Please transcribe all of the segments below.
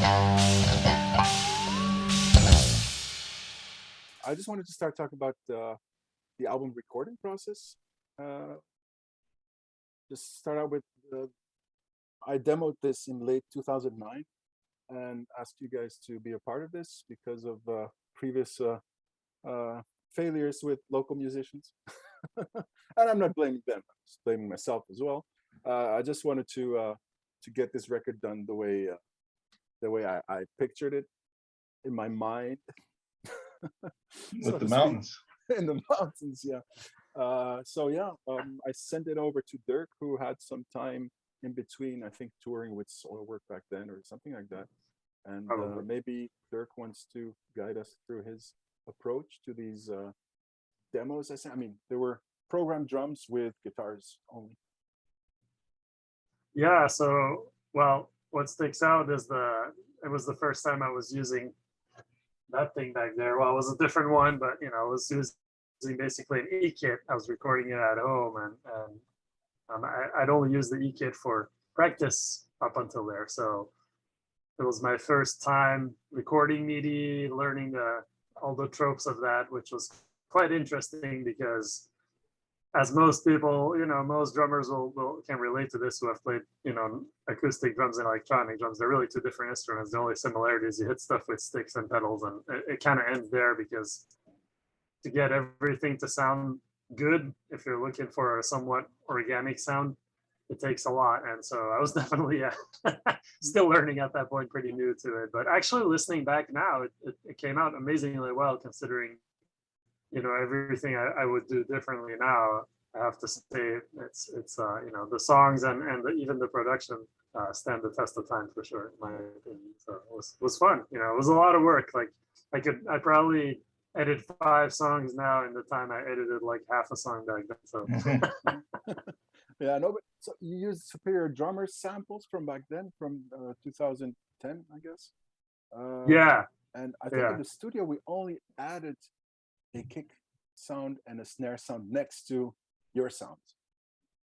I just wanted to start talking about the album recording process. Uh, just start out with I demoed this in late 2009 and asked you guys to be a part of this because of previous failures with local musicians. And I'm not blaming them; I'm just blaming myself as well. I just wanted to get this record done the way I pictured it in my mind, so With the to speak, mountains. in the mountains. Yeah. I sent it over to Dirk, who had some time in between, I think, touring with Soilwork back then or something like that. And Probably. maybe Dirk wants to guide us through his approach to these demos. I mean, there were programmed drums with guitars only. Yeah. So, well, what sticks out is it was the first time I was using that thing back there. Well, it was a different one, but I was using basically an E kit. I was recording it at home, and I'd only used the E kit for practice up until there. So it was my first time recording MIDI, learning all the tropes of that, which was quite interesting because, as most people, most drummers can relate to this who have played, acoustic drums and electronic drums. They're really two different instruments. The only similarity is you hit stuff with sticks and pedals, and it kind of ends there because to get everything to sound good, if you're looking for a somewhat organic sound, it takes a lot. And so I was definitely still learning at that point, pretty new to it. But actually listening back now, it came out amazingly well considering everything I would do differently now. I have to say it's the songs and even the production stand the test of time for sure, in my opinion. So it was fun. It was a lot of work. Like I probably edit 5 songs now in the time I edited like half a song back then. So Yeah, no, but so you used Superior Drummer samples from back then, from 2010, I guess. yeah, And I think in the studio we only added a kick sound and a snare sound next to your sounds.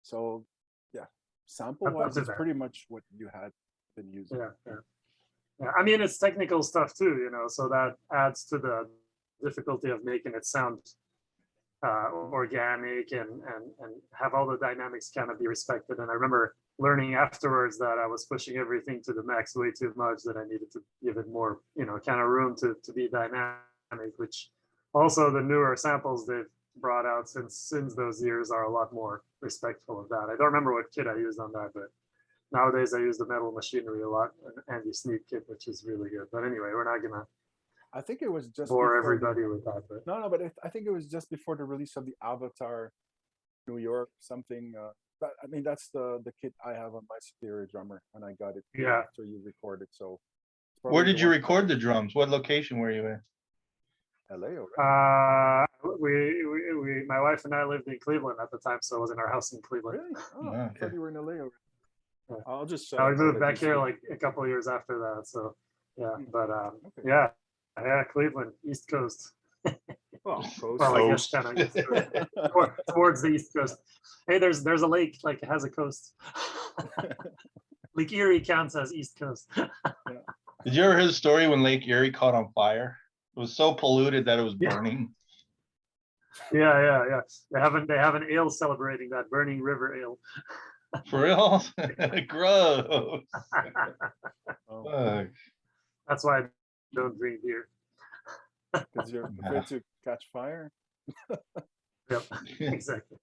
So yeah, sample wise, it's pretty much what you had been using. Yeah. I mean, it's technical stuff too, so that adds to the difficulty of making it sound organic and have all the dynamics kind of be respected. And I remember learning afterwards that I was pushing everything to the max way too much, that I needed to give it more, kind of room to be dynamic, which also the newer samples they've brought out since those years are a lot more respectful of that. I don't remember what kit I used on that, but nowadays I use the Metal Machinery a lot, and Andy Sneap kit, which is really good. But anyway, we're not gonna I think it was just bore everybody with that. But no, but I think it was just before the release of the Avatar New York something. But I mean, that's the kit I have on my Superior Drummer, and I got it after you recorded. So where did you record the drums? What location were you in? LA, we my wife and I lived in Cleveland at the time, so it was in our house in Cleveland. Really? Oh, I thought you were in LA already. Yeah. I'll just. We moved back here like a couple of years after that. So yeah, but yeah, Cleveland, East Coast. Well, coast. Well, I guess kind of towards the East Coast. Hey, there's a lake, like it has a coast. Lake Erie counts as East Coast. Did you ever hear the story when Lake Erie caught on fire? It was so polluted that it was burning. Yeah. They have an ale celebrating that, Burning River Ale. For real? Gross. That's why I don't drink beer. Because you're afraid to catch fire. Yep, exactly.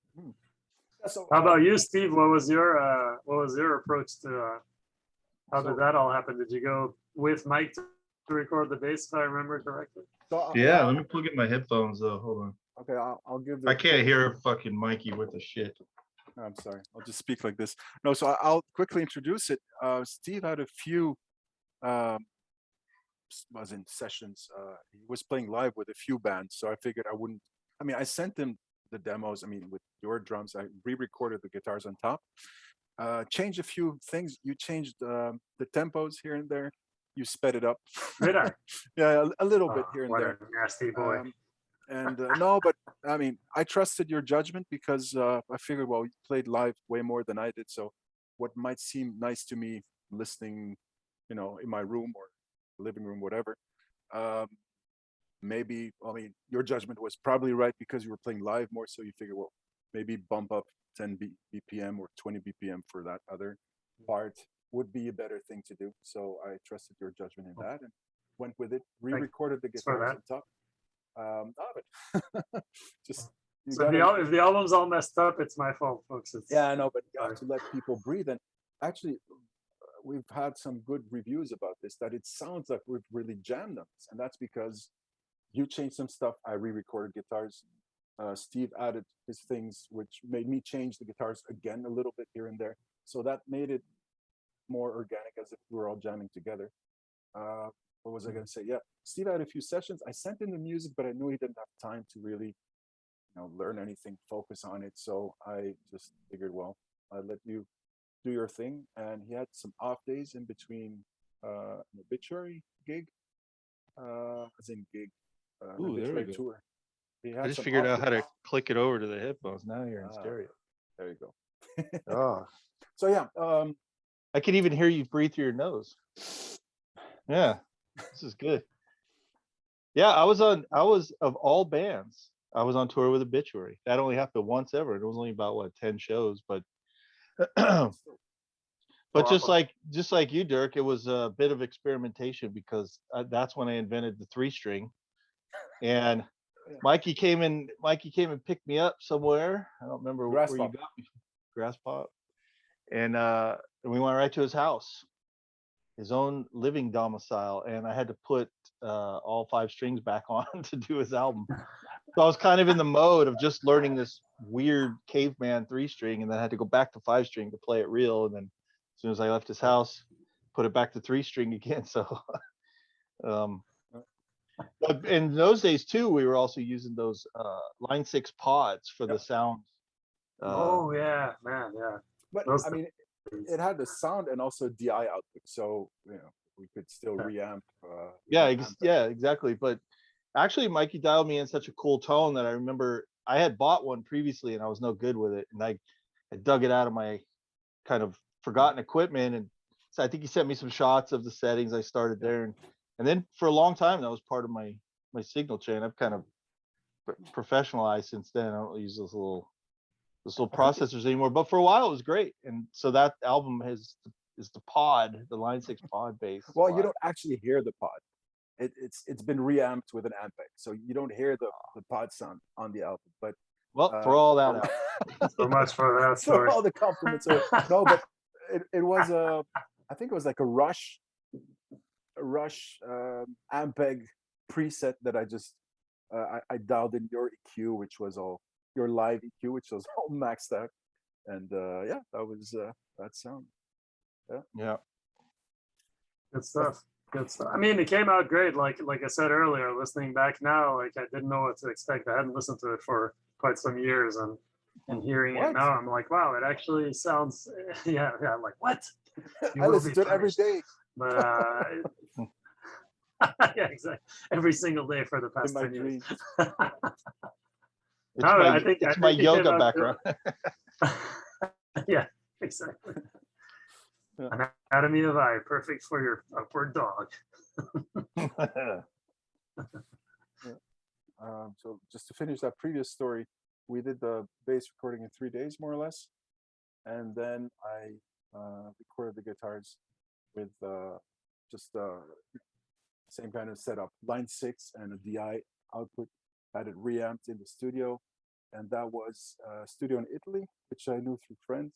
So, how about you, Steve? What was your approach to how did that all happen? Did you go with Mike to record the bass, if I remember correctly? So, yeah, let me plug in my headphones though. Hold on. Okay, I'll give. I can't hear fucking Mikey with the shit. I'm sorry. I'll just speak like this. No, so I'll quickly introduce it. Steve had a few was in sessions. He was playing live with a few bands, so I figured I wouldn't. I mean, I sent him the demos. I mean, with your drums, I re-recorded the guitars on top. Changed a few things. You changed the tempos here and there. You sped it up. Did I? Yeah, a little bit here and what there. A nasty boy. And no, but I mean, I trusted your judgment because I figured, well, you played live way more than I did. So what might seem nice to me listening, in my room or living room, whatever. Um, Maybe, I mean, your judgment was probably right because you were playing live more, so you figure, well, maybe bump up 10 BPM or 20 BPM for that other part would be a better thing to do. So I trusted your judgment in that and went with it. Re-recorded the Thanks for guitars that. on top. But just you So if gotta, if the album's all messed up, it's my fault, folks. It's yeah, I know, but you have sorry. to let people breathe. And actually, we've had some good reviews about this. That it sounds like we've really jammed on this, and that's because you changed some stuff. I re-recorded guitars. Steve added his things, which made me change the guitars again a little bit here and there. So that made it more organic, as if we were all jamming together. Uh, what was I going to say? Yeah, Steve had a few sessions. I sent in the music, but I knew he didn't have time to really, learn anything, focus on it. So I just figured, well, I'll let you do your thing. And he had some off days in between an obituary gig, as in gig, Ooh, there we obituary go. tour. He I had just some figured off out how days. to click it over to the headphones. Now you're in Ah, stereo. there you go. Oh, So yeah, I can even hear you breathe through your nose. Yeah, this is good. Yeah, I was of all bands, I was on tour with Obituary. That only happened once ever. It was only about 10 shows, but but just Wow. like you, Dirk, it was a bit of experimentation because that's when I invented the 3-string. And Mikey came and picked me up somewhere. I don't remember grass where you pop. got me. Grass Pop. And we went right to his house, his own living domicile, and I had to put all 5 strings back on to do his album. So I was kind of in the mode of just learning this weird caveman 3-string, and then I had to go back to 5-string to play it real. And then as soon as I left his house, put it back to 3-string again. So but in those days too, we were also using those Line 6 pods for the sound. Oh yeah, man, yeah. But Those I mean, things. it had the sound and also DI output, so we could still reamp. Yeah, even amp it. yeah, exactly. But actually, Mikey dialed me in such a cool tone that I remember I had bought one previously and I was no good with it, and I dug it out of my kind of forgotten equipment, and so I think he sent me some shots of the settings. I started there, and then for a long time that was part of my signal chain. I've kind of professionalized since then. I don't use those little processors anymore, but for a while it was great. And so that album is the pod, the Line 6 pod bass. Well, you don't actually hear the pod. It's been reamped with an ampeg, so you don't hear the pod sound on the album. But well, throw all that out. So much for that for story. all the compliments. No, but it was I think it was like a Rush ampeg preset that I just I dialed in your EQ, which was all your live EQ, which was all maxed out, and yeah, that was that sound. Yeah. Good stuff. Good stuff. I mean, it came out great. Like I said earlier, listening back now, like I didn't know what to expect. I hadn't listened to it for quite some years, and hearing it now, I'm like, wow, it actually sounds. Yeah. I'm like, what? I listen to it every day. But yeah, exactly. Every single day for the past 10 years. It's my yoga background. Yeah, exactly. Anatomy of Eye, perfect for your upward dog. So just to finish that previous story, we did the bass recording in 3 days, more or less, and then I recorded the guitars with just same kind of setup, Line 6 and a DI output. Had it reamped in the studio, and that was a studio in Italy, which I knew through friends.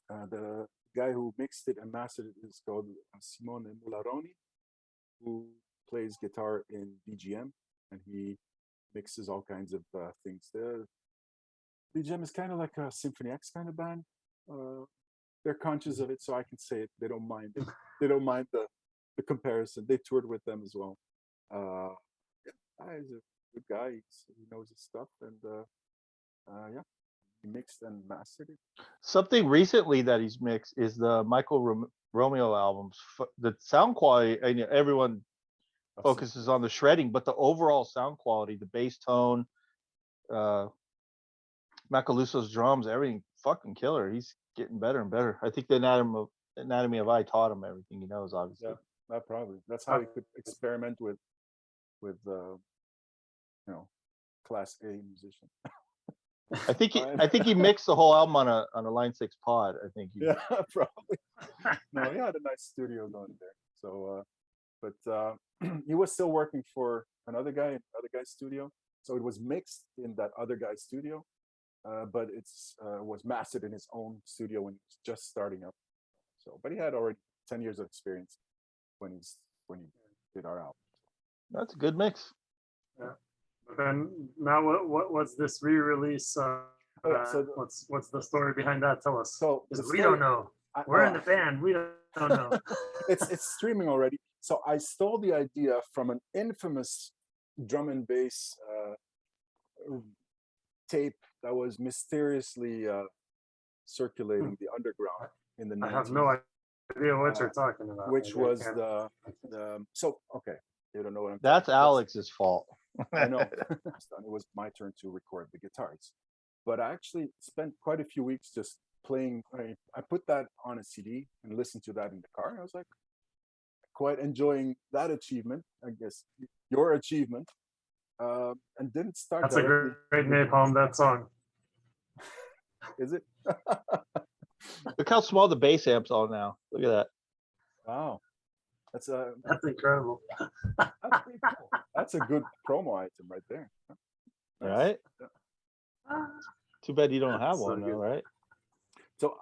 The guy who mixed it and mastered it is called Simone Mularoni, who plays guitar in BGM, and he mixes all kinds of things. The BGM is kind of like a Symphony X kind of band. They're conscious of it, so I can say it. They don't mind it. They don't mind the comparison. They toured with them as well. He's a good guy. He knows his stuff, and yeah, he mixed and mastered it. Something recently that he's mixed is the Michael Romeo albums. The sound quality, and everyone focuses on the shredding, but the overall sound quality, the bass tone, Macalusso's drums, everything fucking killer. He's getting better and better. I think they added him Anatomy of I taught him everything he knows, obviously. Yeah. That probably. That's how he could experiment with class A musician. I think he mixed the whole album on a Line 6 pod. I think he, Yeah, probably. No, he had a nice studio going there. So, but he was still working for another guy's studio. So it was mixed in that other guy's studio, but it's was mastered in his own studio when he was just starting up. So, but he had already 10 years of experience when he did our album. that's a good mix. Yeah. But then now, what's this re-release? So what's the story behind that? Tell us. So We don't know. We're in the band. We don't know. it's streaming already. So I stole the idea from an infamous drum and bass tape that was mysteriously circulating the underground in the 90s. I have no idea what you're talking about. Which was the so okay, you don't know what I'm That's talking about. Alex's fault. I know. It was my turn to record the guitars, but I actually spent quite a few weeks just playing. I put that on a CD and listened to that in the car. I was like quite enjoying that achievement, I guess your achievement, and didn't start. That's a great napalm, that song. Is it? Look how small the bass amps are now. Look at that. Wow, that's incredible. That's pretty cool. That's a good promo item right there. All right. Ah. Too bad you don't have So one, though, good. right? So,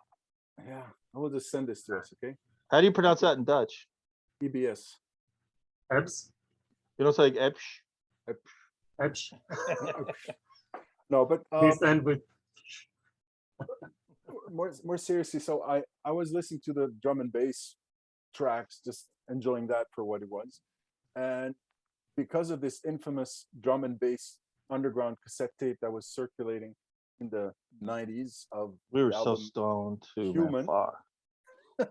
yeah, I will just send this to us, okay? How do you pronounce that in Dutch? EBS. Ebs? You don't say like Epsh? Ebs? No, but Please end with. more seriously, so I was listening to the drum and bass tracks, just enjoying that for what it was, and because of this infamous drum and bass underground cassette tape that was circulating in the 90s of We were the so album stoned too, Human. man. Fuck.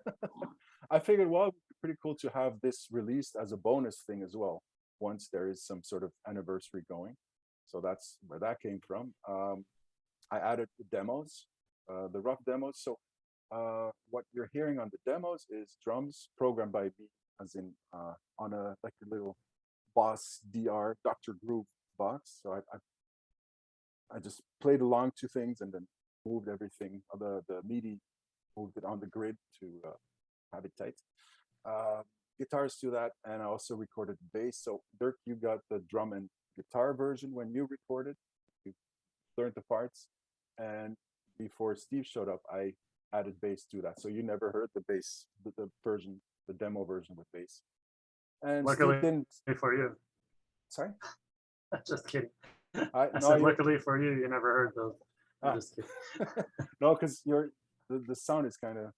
I figured, well, it'd be pretty cool to have this released as a bonus thing as well, once there is some sort of anniversary going. So that's where that came from. I added the demos, the rough demos. So what you're hearing on the demos is drums programmed by me, as in on a like a little Boss DR Dr. Groove box. So I just played along to things and then moved everything, the MIDI, moved it on the grid to have it tight. Guitars to that, and I also recorded bass. So Dirk, you got the drum and guitar version when you recorded. You learned the parts, and before Steve showed up, I added bass to that. So you never heard the bass, the version, the demo version with bass. And Luckily Steve didn't. for you. Sorry. Just kidding. I said, luckily for you, you never heard those. I'm just kidding. No, because the sound is kind of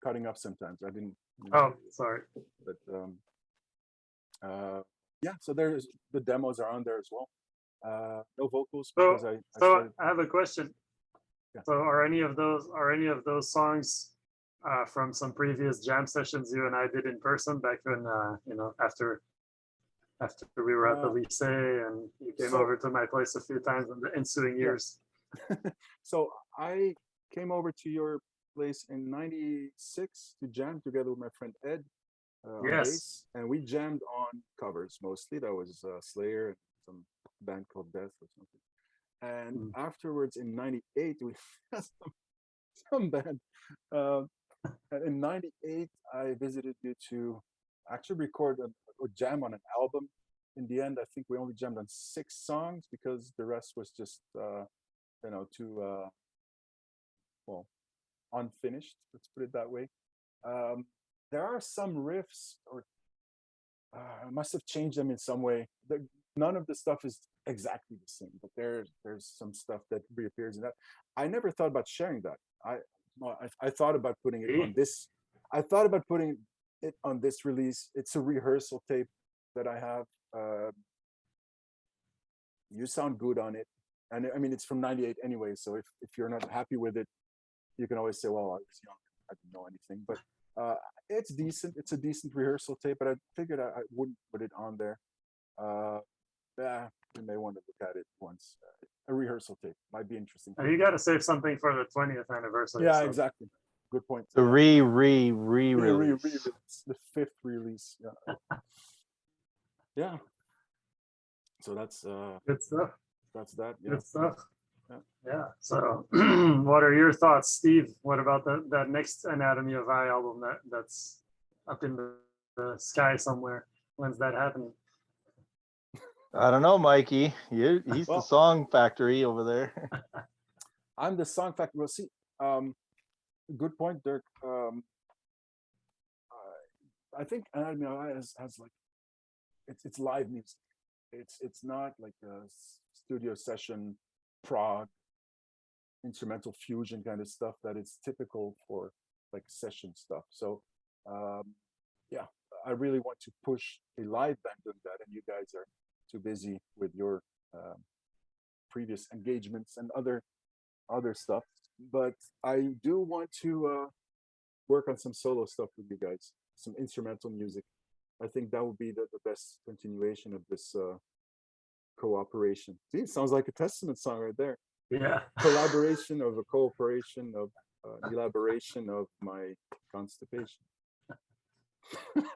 cutting up sometimes. I didn't. Oh, sorry. But yeah, so there's the demos are on there as well. No vocals because I started. I have a question. Yeah. So are any of those songs from some previous jam sessions you and I did in person back when after we were at the lycée and you came over to my place a few times in the ensuing years? So I came over to your place in '96 to jam together with my friend Ed. On bass, and we jammed on covers mostly. That was Slayer and some band called Death or something. And afterwards in '98 we had some band. And in '98 I visited you to actually record or jam on an album. In the end, I think we only jammed on 6 songs because the rest was just too well, unfinished. Let's put it that way. There are some riffs, or I must have changed them in some way. None of the stuff is exactly the same, but there's some stuff that reappears in that. I never thought about sharing that. I thought about putting it on this. I thought about putting it on this release. It's a rehearsal tape that I have. You sound good on it, and I mean it's from '98 anyway. So if you're not happy with it, you can always say, "Well, I was young, I didn't know anything." But it's decent. It's a decent rehearsal tape, but I figured I wouldn't put it on there. Yeah, you may want to look at it once. A rehearsal tape might be interesting. You got to save something for the 20th anniversary. Yeah, so exactly. good point. The re-release. Re-release, the 5th release. Yeah. Yeah. So that's Good stuff. that's that. Yeah. Good stuff. Yeah. Yeah. So, what are your thoughts, Steve? What about that next Anatomy of I album that's up in the sky somewhere? When's that happening? I don't know, Mikey. He's the Well- song factory over there. I'm the song factor. Well, see, good point, Dirk. I think Anatomy of I has like it's live music. It's not like a studio session prog instrumental fusion kind of stuff that is typical for like session stuff. So yeah, I really want to push a live band on that, and you guys are too busy with your previous engagements and other stuff. But I do want to work on some solo stuff with you guys, some instrumental music. I think that would be the best continuation of this cooperation. See, it sounds like a Testament song right there. Yeah. Collaboration of a cooperation of elaboration of my constipation.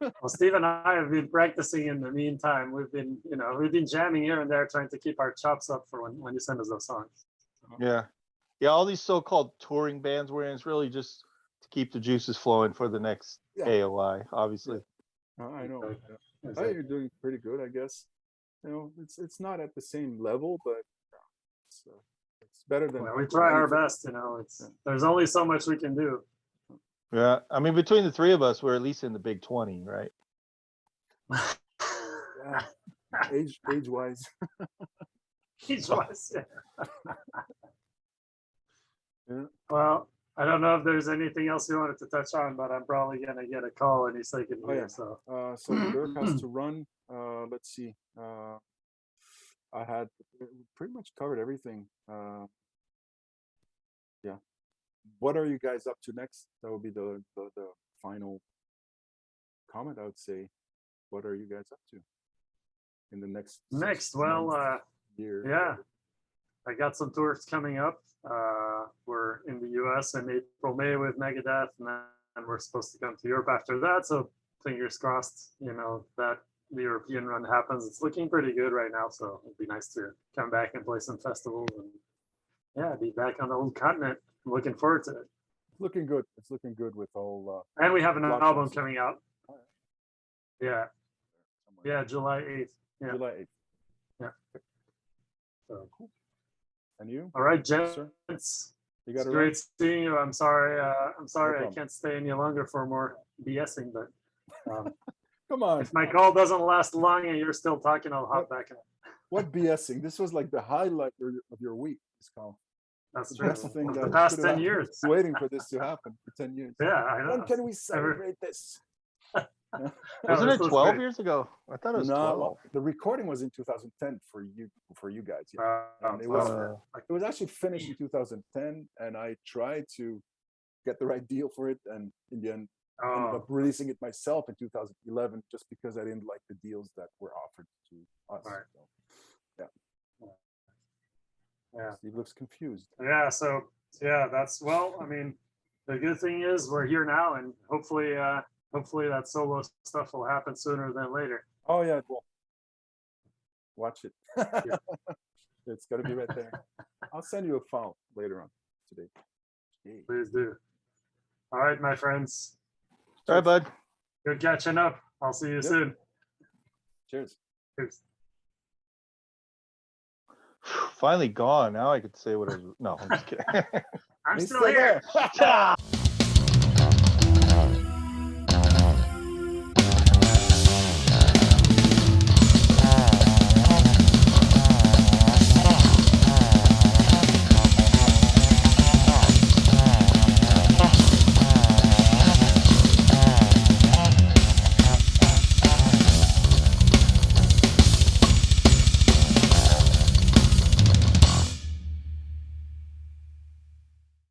Well, Steve and I have been practicing in the meantime. We've been jamming here and there, trying to keep our chops up for when you send us those songs. Yeah. Yeah, all these so-called touring bands we're in, it's really just to keep the juices flowing for the next AOI, obviously. I know. Exactly. Yeah. Exactly. You're doing pretty good, I guess. You know, it's not at the same level, but it's better than. Well, we try our anything. best, there's only so much we can do. Yeah. I mean, between the three of us, we're at least in the big 20, right? Yeah. Age wise. Each wise, yeah. Yeah. Well, I don't know if there's anything else you wanted to touch on, but I'm probably gonna get a call any second here. Yeah. So So Dirk has to run. Let's see. I had pretty much covered everything. Yeah. What are you guys up to next? That would be the final comment. I would say. What are you guys up to in the next? Year. Yeah, I got some tours coming up. We're in the US in April, May with Megadeth, and we're supposed to come to Europe after that. So fingers crossed, that the European run happens. It's looking pretty good right now. So it'd be nice to come back and play some festivals and be back on the old continent. I'm looking forward to it. It's looking good. It's looking good with all. And we have an Lots album of- coming out. Yeah. Yeah, July 8th. Yeah. July 8th. Yeah. So cool. And you? All right, Yes, sir. gents. You It's got it great right. seeing you. I'm sorry. problem. I can't stay any longer for more BSing, but Come on. if my call doesn't last long and you're still talking, I'll hop back in. What BSing? This was like the highlight of your week. This call. That's The true. best thing The that past could 10 have happened. years. Waiting for this to happen for 10 years. Yeah, I know. When can we celebrate this? Wasn't this it was 12 great. years ago? I thought it was No, 12. well, the recording was in 2010 for you guys. Yeah. And it was actually finished in 2010, and I tried to get the right deal for it, and in the end, ended up releasing it myself in 2011, just because I didn't like the deals that were offered to us. Right. So, yeah. Steve looks confused. Yeah. So I mean, the good thing is we're here now, and hopefully that solo stuff will happen sooner than later. Oh yeah, well, watch it. It's got to be right there. I'll send you a file later on today. Yay. Please do. All right, my friends. All right, bud. Good catching up. I'll see you soon. Cheers. Cheers. Finally gone. Now I could say what I was. No, I'm just kidding. I'm He's still here. there.